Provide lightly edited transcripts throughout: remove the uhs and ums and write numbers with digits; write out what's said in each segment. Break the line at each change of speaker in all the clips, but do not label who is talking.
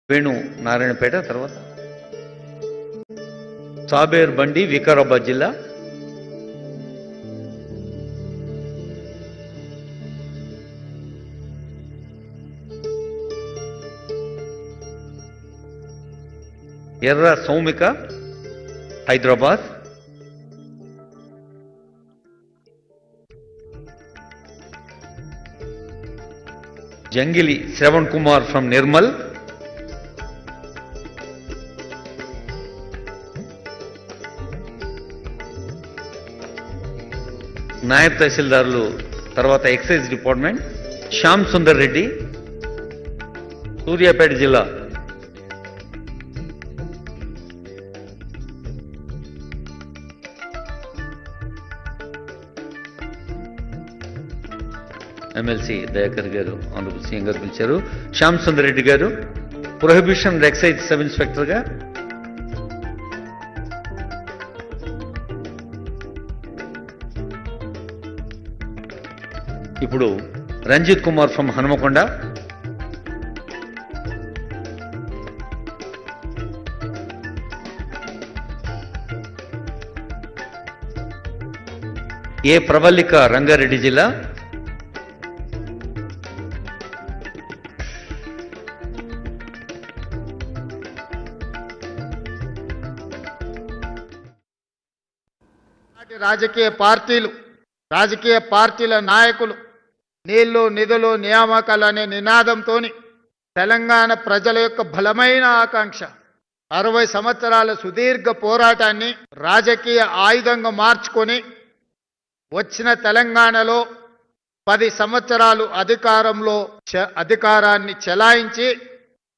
వేణు నారాయణపేట, తర్వాత సాబేర్ బండి వికారాబాద్ జిల్లా, ఎర్ర సౌమిక హైదరాబాద్, జంగిలి శ్రవణ్ కుమార్ ఫ్రమ్ నిర్మల్, నాయబ్ తహసీల్దారులు, తర్వాత ఎక్సైజ్ డిపార్ట్మెంట్ శ్యామ్ సుందర్ రెడ్డి, సూర్యాపేట జిల్లా, ఎమ్మెల్సీ దయాకర్ గారు ఆనరబుల్ సీఎం గారు పిలిచారు. శ్యామ్ సుందర్ రెడ్డి గారు ప్రొహిబిషన్ అండ్ ఎక్సైజ్ సబ్ ఇన్స్పెక్టర్గా, ఇప్పుడు రంజిత్ కుమార్ ఫ్రమ్ హనుమకొండ, ఏ ప్రవల్లిక రంగారెడ్డి జిల్లా,
రాజకీయ పార్టీల నాయకులు నీళ్లు నిధులు నియామకాలు అనే నినాదంతో తెలంగాణ ప్రజల యొక్క బలమైన ఆకాంక్ష 60 సంవత్సరాల సుదీర్ఘ పోరాటాన్ని రాజకీయ ఆయుధంగా మార్చుకొని వచ్చిన తెలంగాణలో 10 సంవత్సరాలు అధికారాన్ని చెలాయించి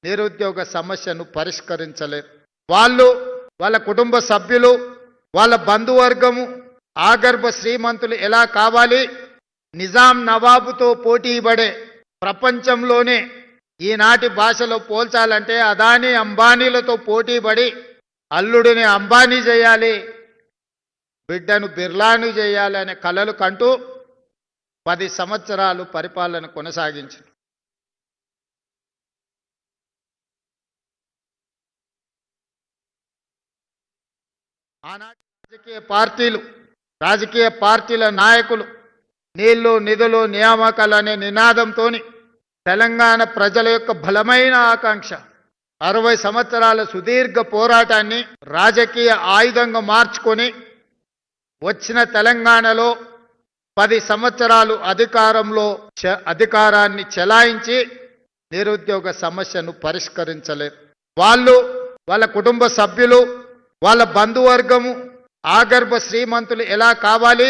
నిరుద్యోగ సమస్యను పరిష్కరించలేరు. వాళ్ళ కుటుంబ సభ్యులు, వాళ్ళ బంధువర్గము ఆగర్భ శ్రీమంతులు ఎలా కావాలి? నిజాం నవాబుతో పోటీ పడే ప్రపంచంలోనే ఈనాటి భాషలో పోల్చాలంటే అదానీ అంబానీలతో పోటీ పడి అల్లుడిని అంబానీ చేయాలి, బిడ్డను బిర్లాను చేయాలి అనే కలలు కంటూ 10 సంవత్సరాలు పరిపాలన కొనసాగించారు. ఆనాటి రాజకీయ పార్టీల నాయకులు నీళ్లు నిధులు నియామకాలు అనే నినాదంతో తెలంగాణ ప్రజల యొక్క బలమైన ఆకాంక్ష 60 సంవత్సరాల సుదీర్ఘ పోరాటాన్ని రాజకీయ ఆయుధంగా మార్చుకొని వచ్చిన తెలంగాణలో 10 సంవత్సరాలు అధికారాన్ని చెలాయించి నిరుద్యోగ సమస్యను పరిష్కరించలేరు. వాళ్ళ కుటుంబ సభ్యులు, వాళ్ళ బంధువర్గము ఆగర్భ శ్రీమంతులు ఎలా కావాలి?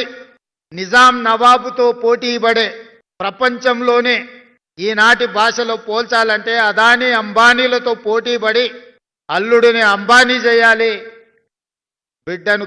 నిజాం నవాబుతో పోటీ పడే ప్రపంచంలోనే ఈనాటి భాషలో పోల్చాలంటే అదానీ అంబానీలతో పోటీ పడి అల్లుడిని అంబానీ చేయాలి, బిడ్డను